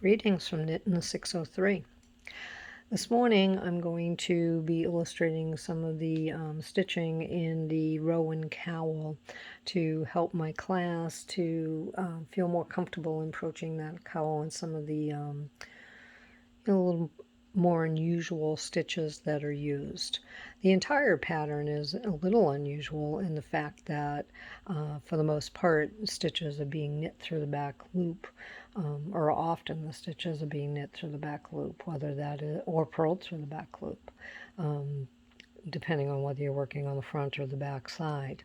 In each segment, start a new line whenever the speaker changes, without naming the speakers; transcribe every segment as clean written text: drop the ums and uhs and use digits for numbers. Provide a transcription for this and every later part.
Greetings from Knit in the 603. This morning I'm going to be illustrating some of the stitching in the Rowan Cowl to help my class to feel more comfortable approaching that cowl and some of the little more unusual stitches that are used. The entire pattern is a little unusual in the fact that for the most part stitches are being knit through the back loop, or often the stitches are being knit through the back loop, whether that is or purled through the back loop, depending on whether you're working on the front or the back side.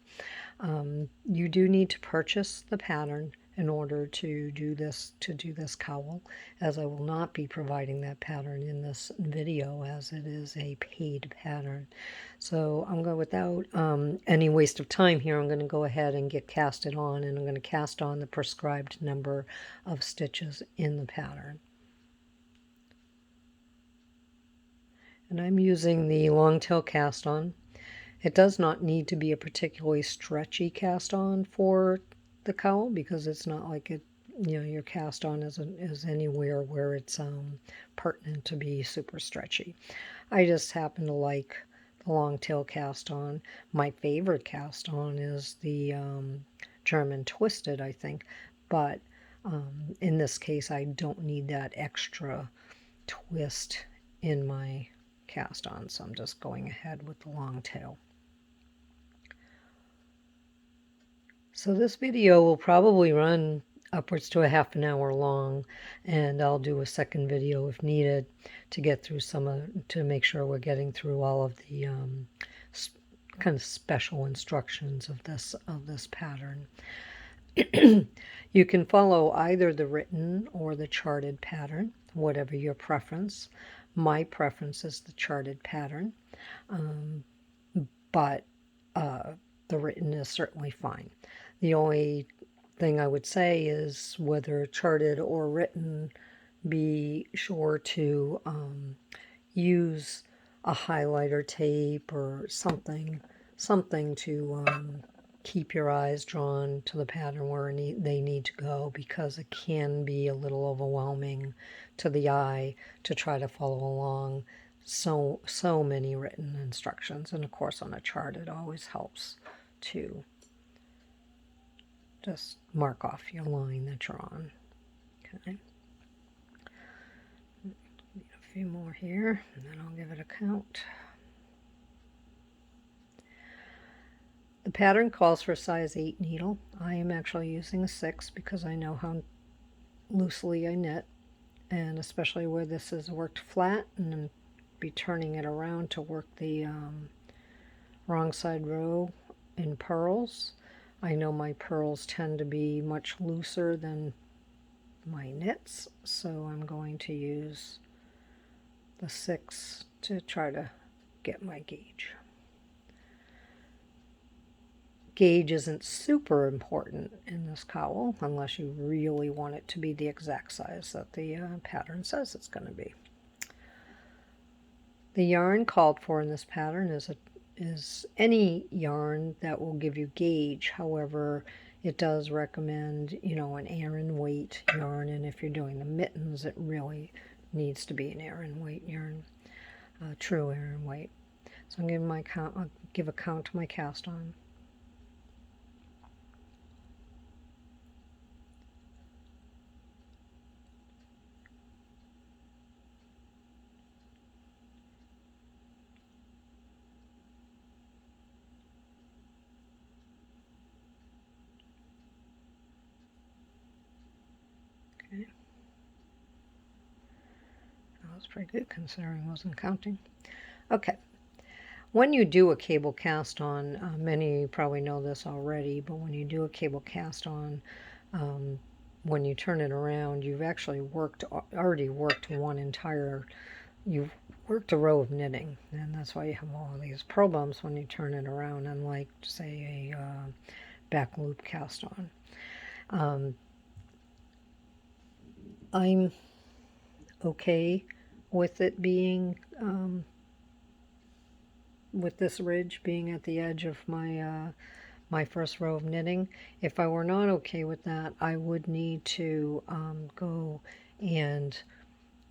You do need to purchase the pattern in order to do this cowl, as I will not be providing that pattern in this video as it is a paid pattern. So I'm going, without any waste of time here, I'm going to go ahead and get casted on, and I'm going to cast on the prescribed number of stitches in the pattern. And I'm using the long tail cast on. It does not need to be a particularly stretchy cast on for the cowl, because it's not like it, your cast on is anywhere where it's pertinent to be super stretchy. I just happen to like the long tail cast on. My favorite cast on is the German twisted, I think, but in this case I don't need that extra twist in my cast on, so I'm just going ahead with the long tail. So this video will probably run upwards to a half an hour long, and I'll do a second video if needed to get through to make sure we're getting through all of the kind of special instructions of this pattern. You can follow either the written or the charted pattern, whatever your preference. My preference is the charted pattern, but the written is certainly fine. The only thing I would say is, whether charted or written, be sure to use a highlighter tape or something to keep your eyes drawn to the pattern where they need to go, because it can be a little overwhelming to the eye to try to follow along so many written instructions. And of course on a chart it always helps to just mark off your line that you're on. Okay. Need a few more here, and then I'll give it a count. The pattern calls for a size 8 needle. I am actually using a 6 because I know how loosely I knit, and especially where this is worked flat, and then be turning it around to work the wrong side row in purls. I know my purls tend to be much looser than my knits, so I'm going to use the 6 to try to get my gauge. Gauge isn't super important in this cowl unless you really want it to be the exact size that the pattern says it's going to be. The yarn called for in this pattern is any yarn that will give you gauge. However, it does recommend, an Aran weight yarn, and if you're doing the mittens, it really needs to be an Aran weight yarn, true Aran weight. So I'm giving my count. I'll give a count to my cast on. Okay. That was pretty good considering I wasn't counting. Okay. When you do a cable cast on, many of you probably know this already, but when you do a cable cast on, when you turn it around, you've actually already worked you've worked a row of knitting, and that's why you have all of these purl bumps when you turn it around, unlike, say, a back loop cast on. I'm okay with it being with this ridge being at the edge of my my first row of knitting. If I were not okay with that, I would need to go and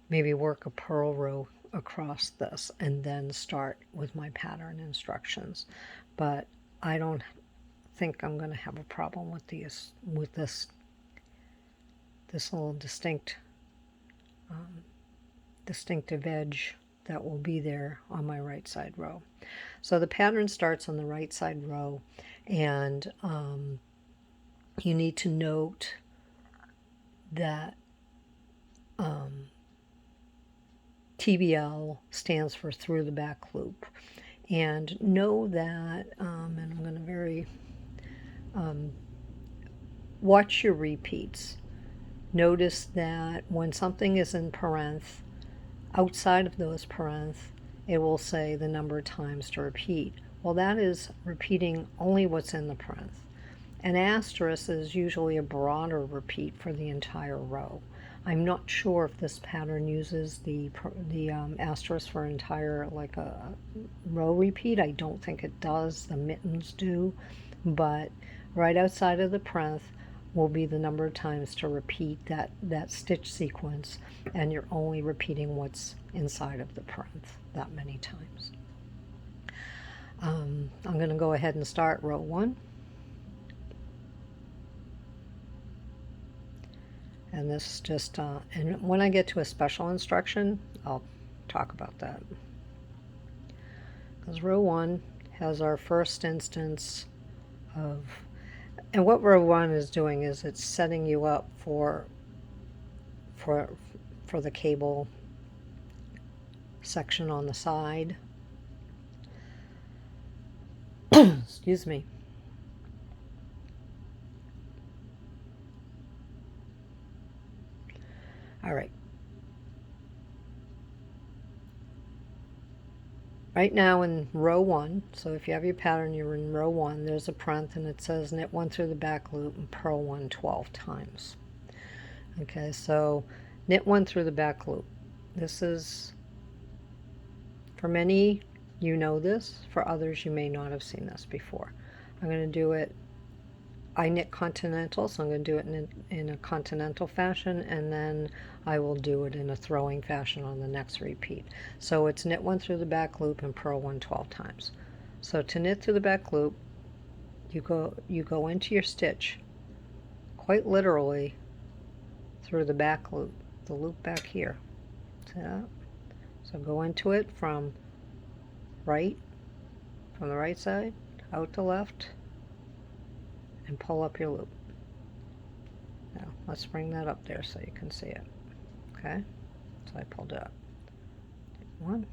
maybe work a purl row across this and then start with my pattern instructions. But I don't think I'm going to have a problem with these, with this little distinctive edge that will be there on my right side row. So the pattern starts on the right side row, and you need to note that TBL stands for through the back loop. And know that, and I'm going to very watch your repeats. Notice that when something is in parentheses, outside of those parentheses, it will say the number of times to repeat. Well, that is repeating only what's in the parentheses. An asterisk is usually a broader repeat for the entire row. I'm not sure if this pattern uses the asterisk for entire, like a row repeat. I don't think it does. The mittens do. But right outside of the parenthesis will be the number of times to repeat that stitch sequence, and you're only repeating what's inside of the parenthesis that many times. I'm going to go ahead and start row 1. And this is just, and when I get to a special instruction, I'll talk about that. Because row 1 has our first instance of, and what row 1 is doing is it's setting you up for the cable section on the side. Excuse me. All right. Right now in row 1, so if you have your pattern, you're in row 1, there's a parenthesis and it says knit 1 through the back loop and purl 1 12 times. Okay, so knit 1 through the back loop. This is, for many, you know this. For others, you may not have seen this before. I'm going to do it, I knit continental, so I'm going to do it in a continental fashion, and then I will do it in a throwing fashion on the next repeat. So it's knit 1 through the back loop and purl 1 12 times. So to knit through the back loop, you go into your stitch, quite literally through the back loop, the loop back here. See that? So go into it from the right side, out to left, and pull up your loop. Now, let's bring that up there so you can see it. Okay, so I pulled it up. 1,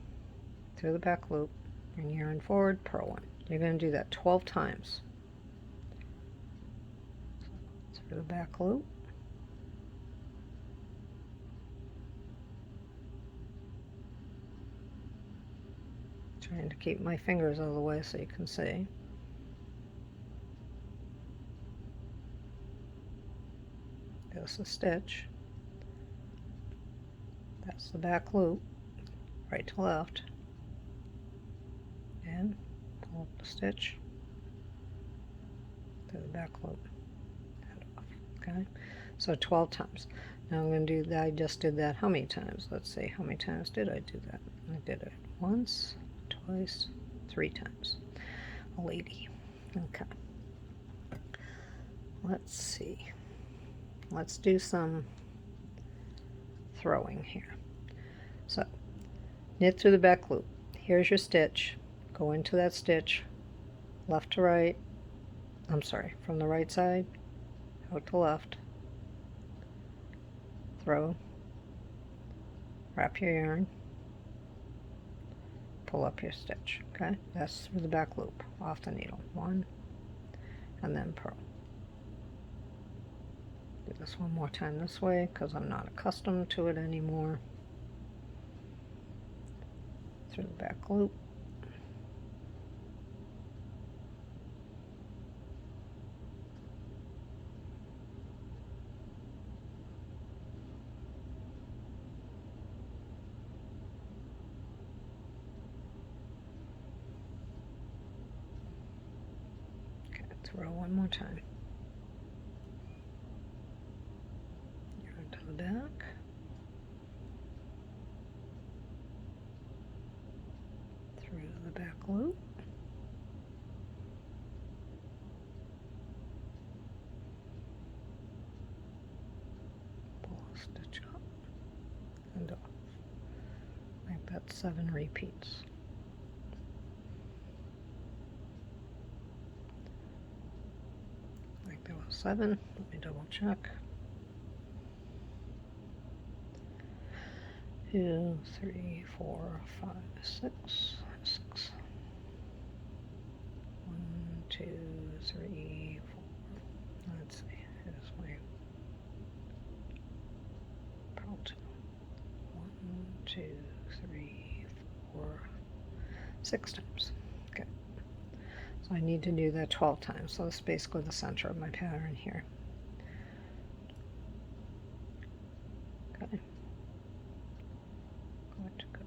through the back loop, bring your yarn forward, purl 1. You're going to do that 12 times. Through the back loop. Trying to keep my fingers out of the way so you can see. There's a stitch. That's the back loop, right to left. And pull up the stitch through the back loop. Head off. Okay, so 12 times. Now I'm going to do that. I just did that how many times? Let's see, how many times did I do that? I did it once, twice, 3 times. A lady. Okay. Let's see. Let's do some throwing here. So, knit through the back loop. Here's your stitch. Go into that stitch, left to right. I'm sorry, from the right side, out to left. Throw. Wrap your yarn. Pull up your stitch. Okay, that's through the back loop, off the needle. 1, and then purl. Do this one more time this way because I'm not accustomed to it anymore. Through the back loop. Let's row one more time. Yarn to the back. Through the back loop. Pull a stitch up and off. Like that's 7 repeats. Like there was 7. Let me double check. 2, 3, 4, 5, 6, 6. 1, 2, 3, 4. Let's see. Here's my purl 2. 1, 2, 3, 4, 6 times. Okay. So I need to do that 12 times. So that's basically the center of my pattern here. Okay. Good to go.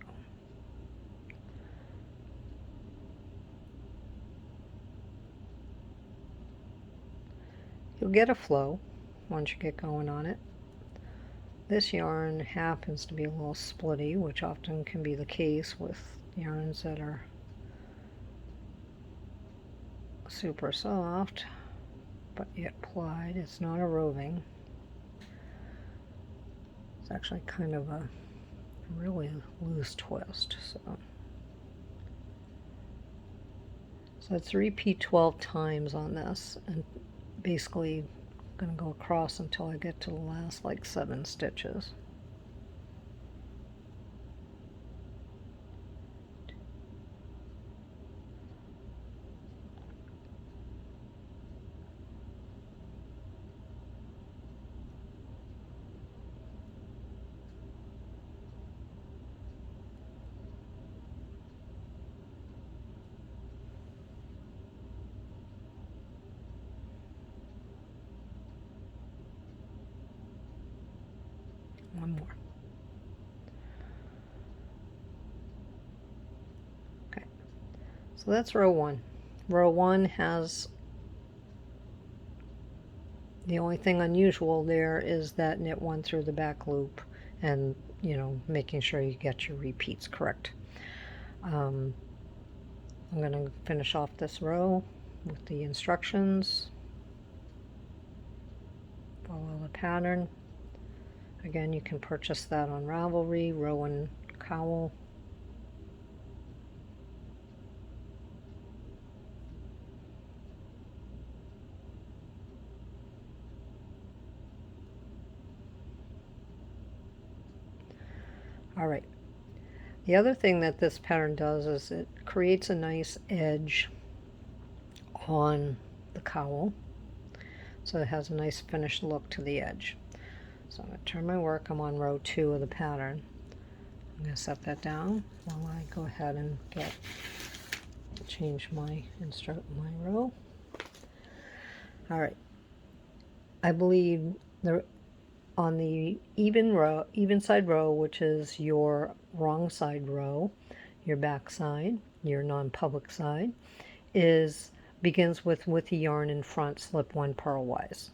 You'll get a flow once you get going on it. This yarn happens to be a little splitty, which often can be the case with yarns that are super soft, but yet plied. It's not a roving. It's actually kind of a really loose twist. So it's repeat 12 times on this, and basically I'm going to go across until I get to the last like 7 stitches. One more. Okay, so that's row 1. Row 1 has, the only thing unusual there is that knit 1 through the back loop, and you know, making sure you get your repeats correct. I'm going to finish off this row with the instructions. Follow the pattern. Again, you can purchase that on Ravelry, Rowan Cowl. All right. The other thing that this pattern does is it creates a nice edge on the cowl. So it has a nice finished look to the edge. So I'm going to turn my work. I'm on row 2 of the pattern. I'm going to set that down while I go ahead and change my row. All right. I believe on the even side row, which is your wrong side row, your back side, your non-public side, begins with the yarn in front, slip 1 purlwise.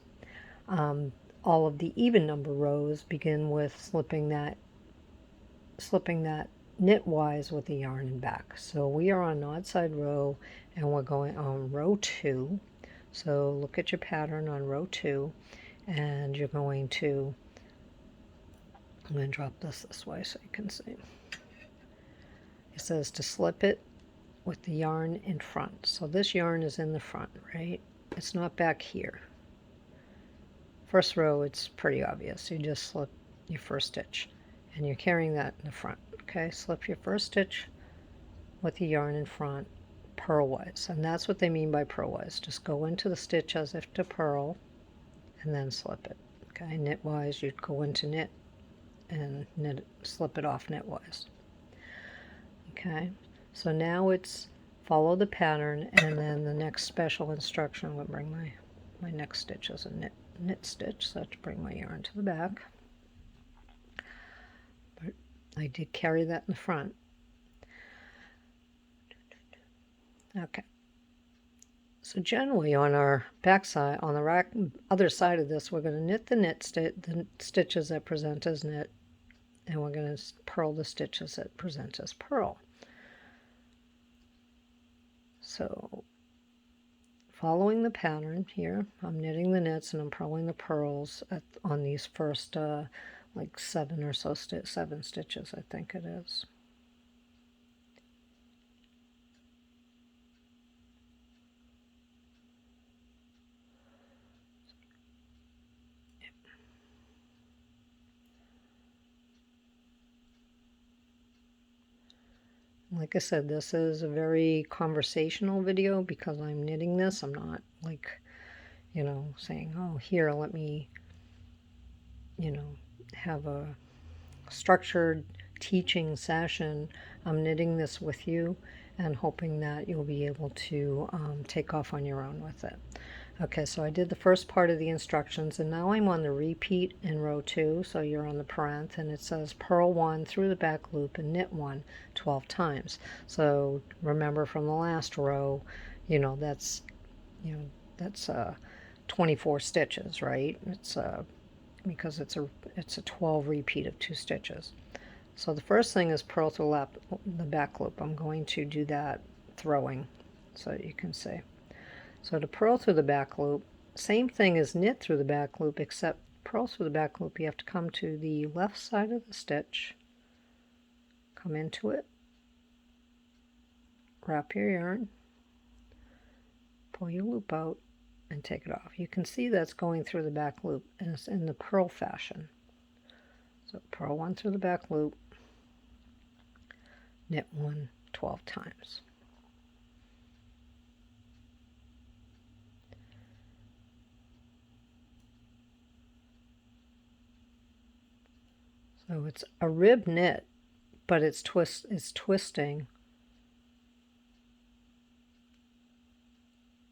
All of the even number rows begin with slipping that knitwise with the yarn in back. So we are on odd side row, and we're going on row 2. So look at your pattern on row 2, and you're going to, I'm going to drop this way so you can see. It says to slip it with the yarn in front. So this yarn is in the front, right? It's not back here. First row, it's pretty obvious. You just slip your first stitch, and you're carrying that in the front. Okay, slip your first stitch with the yarn in front, purlwise, and that's what they mean by purlwise. Just go into the stitch as if to purl, and then slip it. Okay, knitwise, you'd go into knit and slip it off knitwise. Okay, so now it's follow the pattern, and then the next special instruction, I'm going to bring my next stitch as a knit stitch, so I have to bring my yarn to the back. But I did carry that in the front. Okay. So generally on our back side, on the other side of this, we're going to knit the stitches that present as knit, and we're going to purl the stitches that present as purl. So following the pattern here, I'm knitting the knits and I'm purling the purls on these first like 7 or so 7 stitches, I think it is. Like I said, this is a very conversational video because I'm knitting this. I'm not like, you know, saying, oh, here, let me, you know, have a structured teaching session. I'm knitting this with you and hoping that you'll be able to take off on your own with it. Okay, so I did the first part of the instructions, and now I'm on the repeat in row 2, so you're on the parenth, and it says purl 1 through the back loop and knit 1 12 times. So remember from the last row, you know, that's 24 stitches, right? It's because it's a 12 repeat of 2 stitches. So the first thing is purl through the back loop. I'm going to do that throwing so that you can see. So to purl through the back loop, same thing as knit through the back loop, except purl through the back loop, you have to come to the left side of the stitch, come into it, wrap your yarn, pull your loop out, and take it off. You can see that's going through the back loop, and it's in the purl fashion. So purl 1 through the back loop, knit 1 12 times. So it's a rib knit, but it's twisting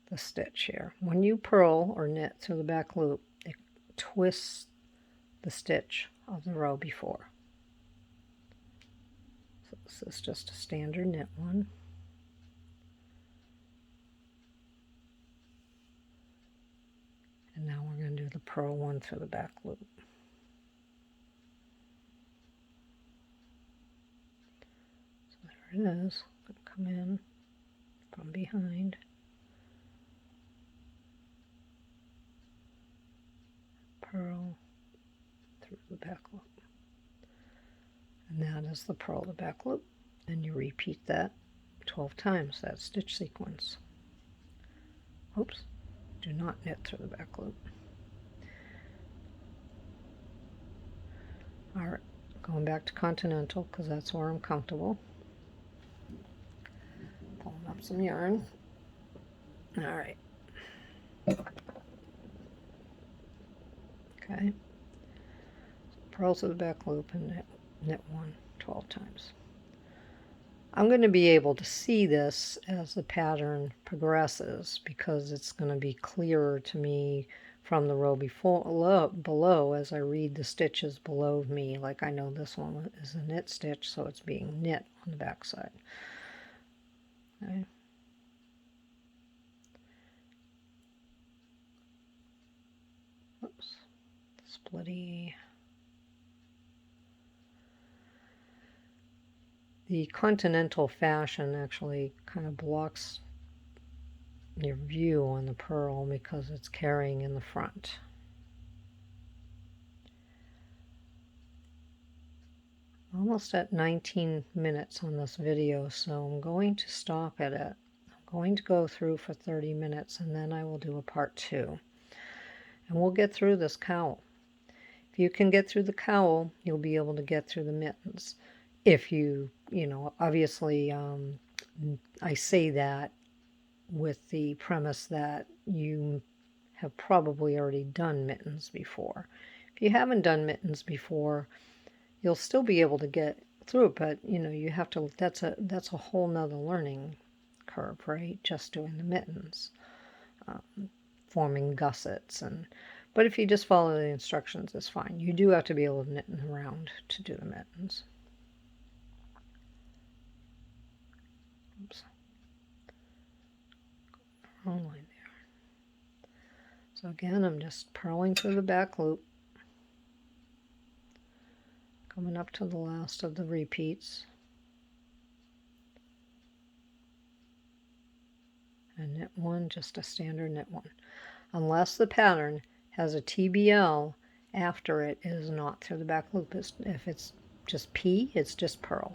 the stitch here. When you purl or knit through the back loop, it twists the stitch of the row before. So this is just a standard knit one. And now we're going to do the purl 1 through the back loop. So there it is. Come in from behind. Purl through the back loop. And that is the purl the back loop. And you repeat that 12 times, that stitch sequence. Oops, do not knit through the back loop. Alright, going back to continental because that's where I'm comfortable. Pulling up some yarn. Alright. Okay. Purl to the back loop and knit 1 12 times. I'm going to be able to see this as the pattern progresses because it's going to be clearer to me from the row below as I read the stitches below me. Like I know this one is a knit stitch, so it's being knit on the back side. Okay. Oops. Splitty. The continental fashion actually kind of blocks your view on the purl because it's carrying in the front. Almost at 19 minutes on this video, so I'm going to stop at it. I'm going to go through for 30 minutes and then I will do a part 2. And we'll get through this cowl. If you can get through the cowl, you'll be able to get through the mittens. If you know, obviously I say that with the premise that you have probably already done mittens before. If you haven't done mittens before, you'll still be able to get through it, but you know, you have to, that's a whole nother learning curve, right? Just doing the mittens, forming gussets, but if you just follow the instructions, it's fine. You do have to be able to knit around to do the mittens. Oops. Wrong line So again, I'm just purling through the back loop, coming up to the last of the repeats, and knit one, just a standard knit one. Unless the pattern has a TBL after it, it is not through the back loop. If it's just P, it's just purl.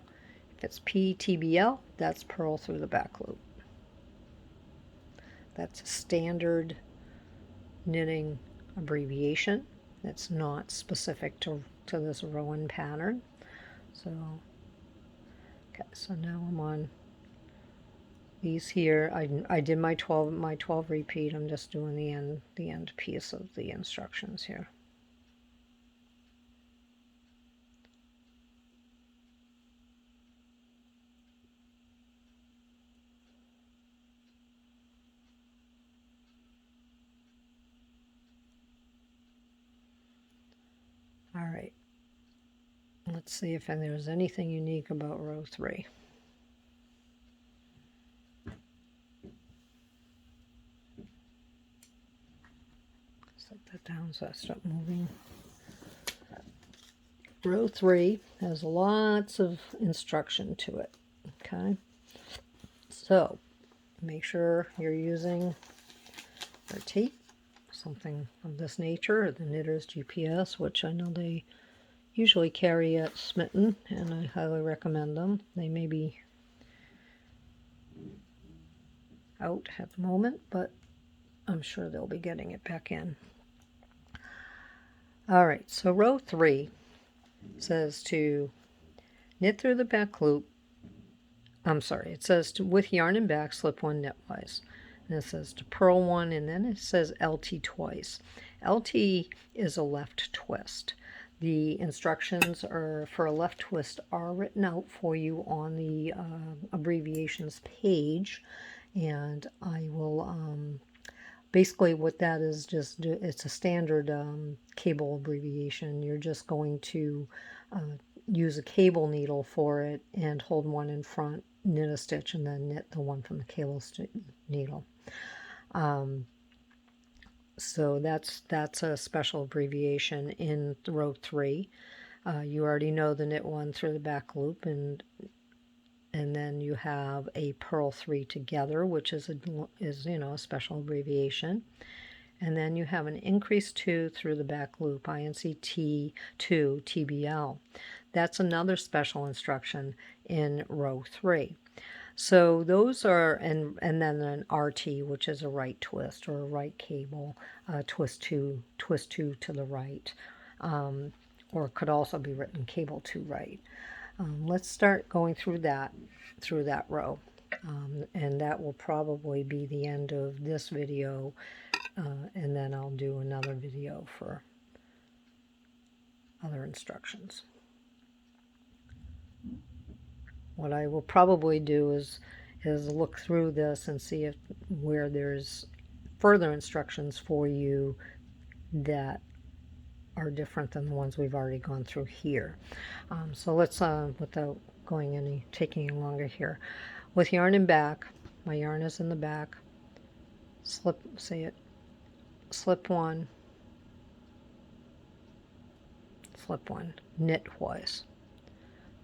If it's P3TBL, that's purl through the back loop. That's a standard knitting abbreviation. It's not specific to this Rowan pattern. So, okay, so now I'm on these here. I did my 12 repeat. I'm just doing the end piece of the instructions here. All right. Let's see if there's anything unique about row 3. Set that down so I stop moving. Row 3 has lots of instruction to it. Okay. So make sure you're using your tape, something of this nature, or the Knitter's GPS, which I know they usually carry at Smitten, and I highly recommend them. They may be out at the moment, but I'm sure they'll be getting it back in. All right, so row 3 says to knit through the back loop. I'm sorry, it says to, with yarn and back, slip one knitwise. And it says to purl one, and then it says LT twice. LT is a left twist. The instructions are for a left twist are written out for you on the abbreviations page, and I will basically what that is, just it's a standard cable abbreviation. You're just going to use a cable needle for it and hold one in front, knit a stitch, and then knit the one from the cable needle. So that's a special abbreviation in row 3. You already know the knit one through the back loop, and then you have a purl 3 together, which is a special abbreviation. And then you have an increase 2 through the back loop, INC T2TBL. That's another special instruction in row 3. So those are, and then an RT, which is a right twist or a right cable, twist 2 to the right, or it could also be written cable 2 right. Let's start going through that row, and that will probably be the end of this video, and then I'll do another video for other instructions. What I will probably do is look through this and see where there's further instructions for you that are different than the ones we've already gone through here. So let's, without taking any longer here, with yarn in back, my yarn is in the back, slip one, knitwise.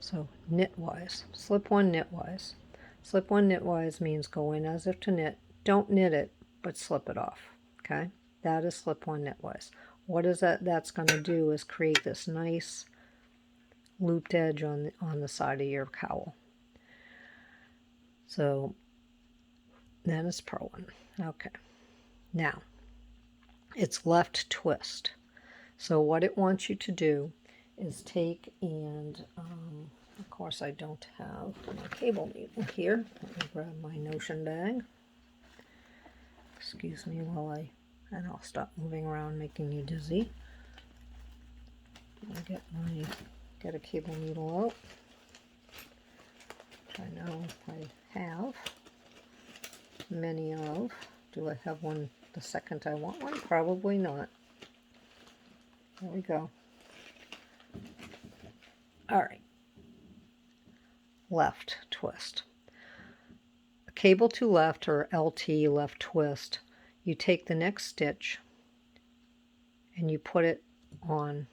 So knitwise, slip one knitwise. Slip one knitwise means go in as if to knit. Don't knit it, but slip it off. Okay, that is slip one knitwise. What is that? That's going to do is create this nice looped edge on the side of your cowl. So that is purl one. Okay, now it's left twist. So what it wants you to do is take and of course I don't have my cable needle here. Let me grab my Notion bag. Excuse me and I'll stop moving around making you dizzy. I'll get a cable needle out, which I know I have many of. Do I have one the second I want one? Probably not. There we go. All right. Left twist. A cable to left, or LT, left twist. You take the next stitch and you put it on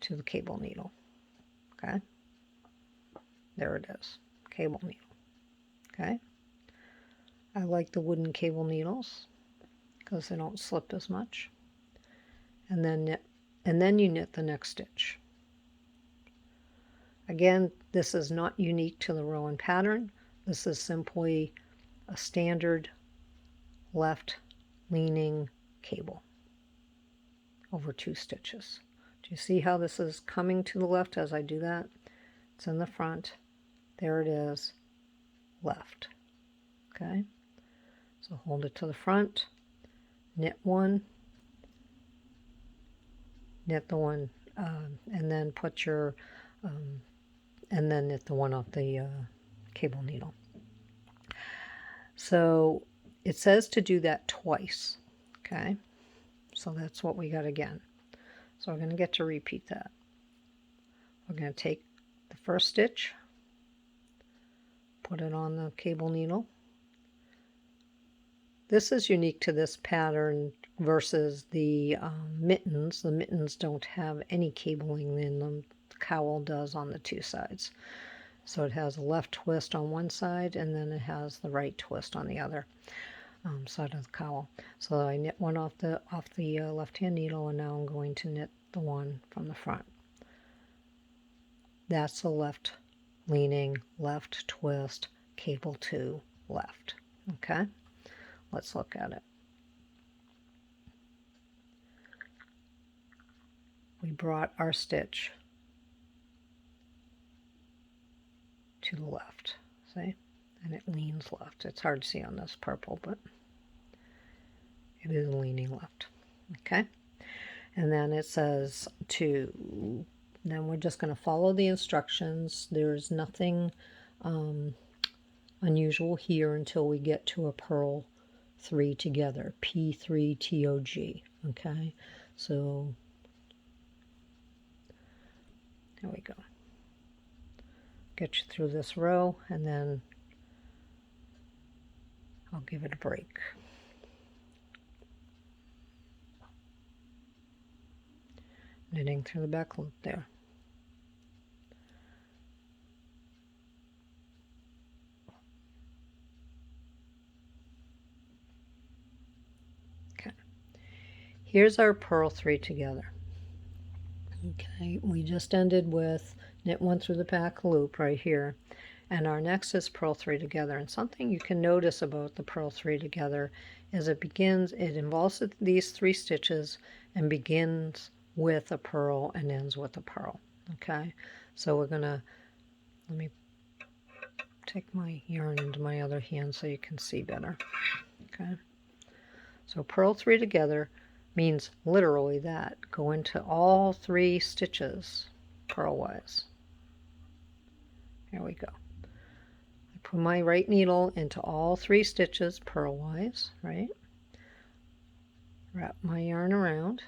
to the cable needle. Okay, there it is, cable needle. Okay, I like the wooden cable needles because they don't slip as much. And then knit, and then you knit the next stitch. Again, this is not unique to the Rowan pattern. This is simply a standard left leaning cable over 2 stitches. Do you see how this is coming to the left as I do that? It's in the front. There it is, left. Okay, so hold it to the front, knit one, knit the one, and then put your and then knit the one off the cable needle. So it says to do that twice. Okay, so that's what we got again. So we're going to get to repeat that. We're going to take the first stitch, put it on the cable needle. This is unique to this pattern versus the mittens. The mittens don't have any cabling in them. The cowl does on the 2 sides. So it has a left twist on one side, and then it has the right twist on the other side of the cowl. So I knit one off the left-hand needle, and now I'm going to knit the one from the front. That's the left leaning, left twist, cable 2, left. Okay, let's look at it. We brought our stitch to the left, see? And it leans left. It's hard to see on this purple, but it is leaning left. Okay, and then it says to, then we're just going to follow the instructions. There's nothing unusual here until we get to a purl 3 together, P3TOG. Okay, so there we go. Get you through this row, and then I'll give it a break. Knitting through the back loop there. Okay, here's our purl 3 together. Okay, we just ended with knit 1 through the back loop right here, and our next is purl 3 together. And something you can notice about the purl 3 together is it involves these 3 stitches and begins with a purl and ends with a purl. Okay, so we're gonna, let me take my yarn into my other hand so you can see better. Okay, so purl 3 together means literally that. Go into all 3 stitches purlwise. Here we go. I put my right needle into all 3 stitches purlwise, right? Wrap my yarn around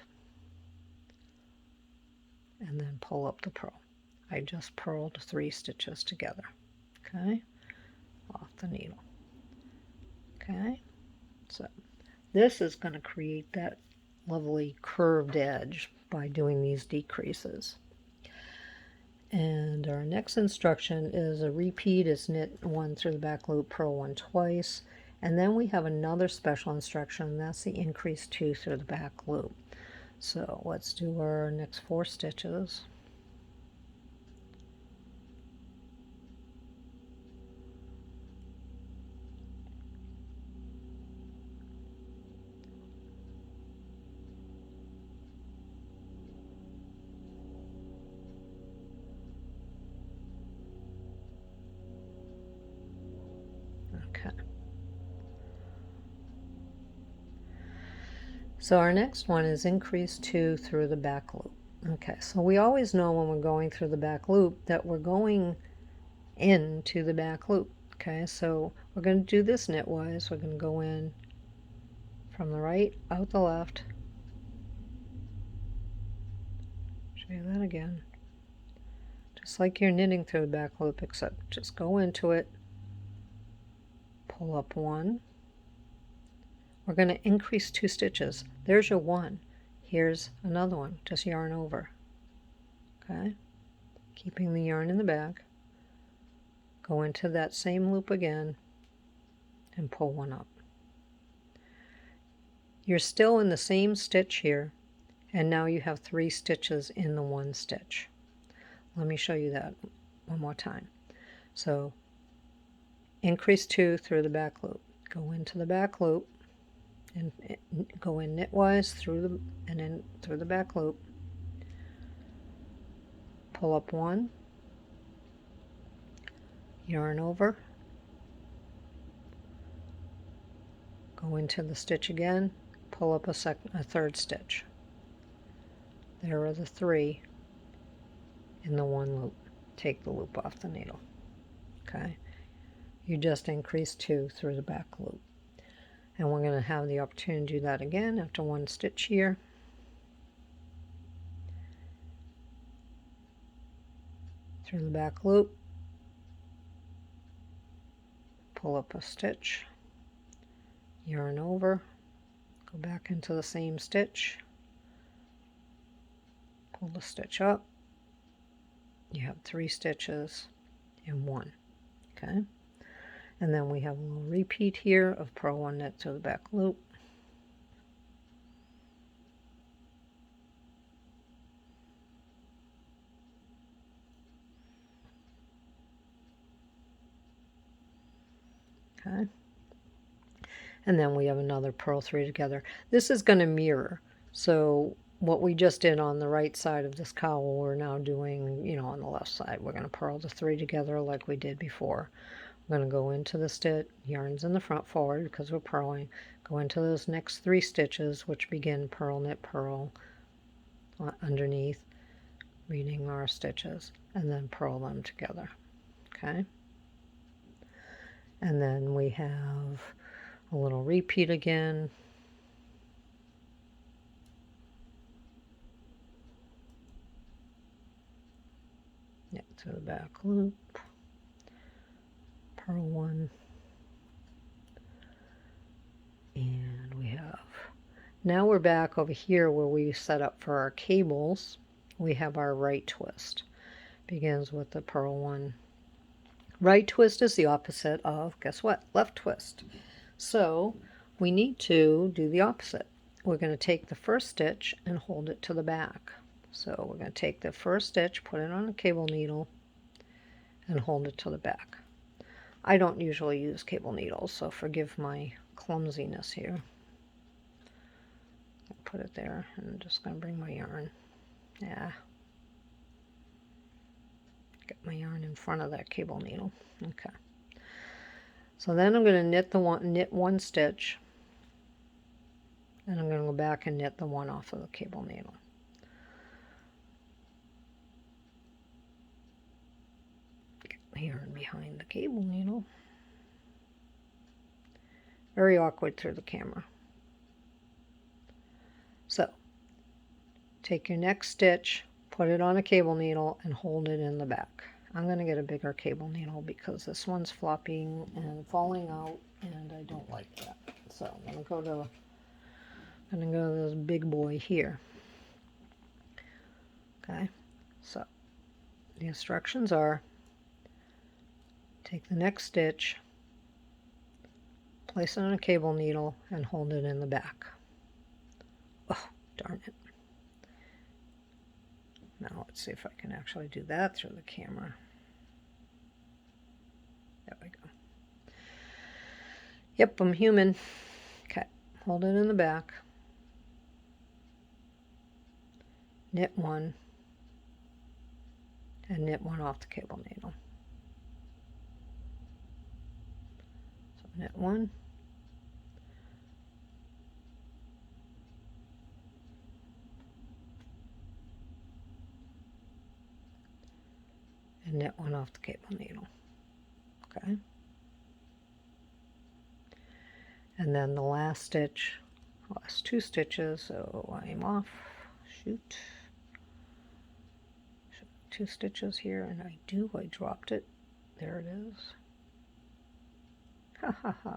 and then pull up the purl. I just purled 3 stitches together. Okay, off the needle. Okay, so this is going to create that lovely curved edge by doing these decreases. And our next instruction is a repeat. Is knit 1 through the back loop, purl 1 twice, and then we have another special instruction, and that's the increase 2 through the back loop. So let's do our next 4 stitches. Okay. So our next one is increase 2 through the back loop. Okay, so we always know when we're going through the back loop that we're going into the back loop. Okay, so we're going to do this knitwise. We're going to go in from the right, out the left. Show you that again. Just like you're knitting through the back loop, except just go into it, pull up 1. We're going to increase 2 stitches. There's your 1. Here's another one, just yarn over. Okay, keeping the yarn in the back. Go into that same loop again and pull one up. You're still in the same stitch here, and now you have 3 stitches in the one stitch. Let me show you that one more time. So increase 2 through the back loop. Go into the back loop and go in knitwise through the and then through the back loop. Pull up 1, yarn over, go into the stitch again, pull up a third stitch. There are the 3 in the one loop. Take the loop off the needle. Okay, you just increased 2 through the back loop, and we're going to have the opportunity to do that again after 1 stitch here. Through the back loop, pull up a stitch, yarn over, go back into the same stitch, pull the stitch up. You have 3 stitches in one. Okay, and then we have a little repeat here of purl 1 knit through the back loop. Okay, and then we have another purl 3 together. This is going to mirror, so what we just did on the right side of this cowl, we're now doing, you know, on the left side. We're going to purl the 3 together like we did before. We're going to go into the stitch, yarns in the front forward because we're purling, go into those next 3 stitches, which begin purl, knit, purl underneath, reading our stitches, and then purl them together. Okay, and then we have a little repeat again. Knit through the back loop, purl 1, and we have, now we're back over here where we set up for our cables. We have our right twist. Begins with the purl 1. Right twist is the opposite of, guess what, left twist. So we need to do the opposite. We're going to take the first stitch and hold it to the back. So we're going to take the first stitch, put it on a cable needle, and hold it to the back. I don't usually use cable needles, so forgive my clumsiness here. I'll put it there, and I'm just going to bring my yarn. Yeah. Get my yarn in front of that cable needle. Okay. So then I'm going to knit one stitch, and I'm going to go back and knit the one off of the cable needle. Get my yarn behind the cable needle. Very awkward through the camera. So take your next stitch, put it on a cable needle, and hold it in the back. I'm going to get a bigger cable needle because this one's flopping and falling out, and I don't like that. So I'm going to go to this big boy here. Okay, so the instructions are: take the next stitch, place it on a cable needle, and hold it in the back. Oh, darn it. Now let's see if I can actually do that through the camera. There we go. Yep, I'm human. Okay, hold it in the back. Knit 1 and knit 1 off the cable needle. So knit 1. And knit 1 off the cable needle. Okay. And then the last stitch, last 2 stitches, so I'm off. Shoot. 2 stitches here, and I dropped it. There it is. Ha ha ha.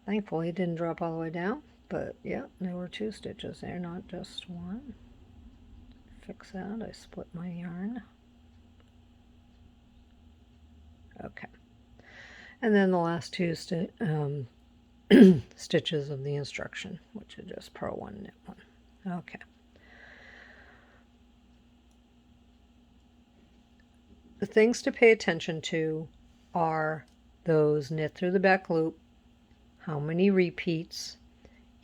Thankfully it didn't drop all the way down. But yeah, there were 2 stitches there, not just one. Fix that. I split my yarn. Okay. And then the last 2 stitches of the instruction, which are just purl 1, knit 1. Okay. The things to pay attention to are those knit through the back loop, how many repeats,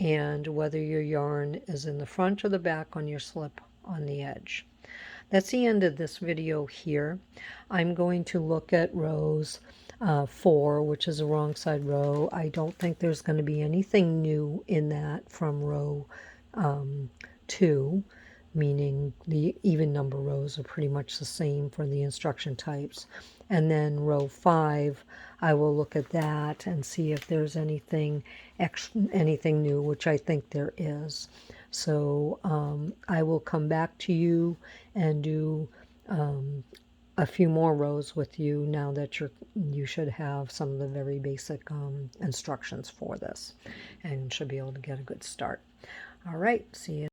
and whether your yarn is in the front or the back on your slip on the edge. That's the end of this video here. I'm going to look at rows 4, which is a wrong side row. I don't think there's going to be anything new in that from row 2, meaning the even number rows are pretty much the same for the instruction types. And then row 5, I will look at that and see if there's anything new, which I think there is. So I will come back to you and do a few more rows with you now that you should have some of the very basic instructions for this and should be able to get a good start. All right, see you.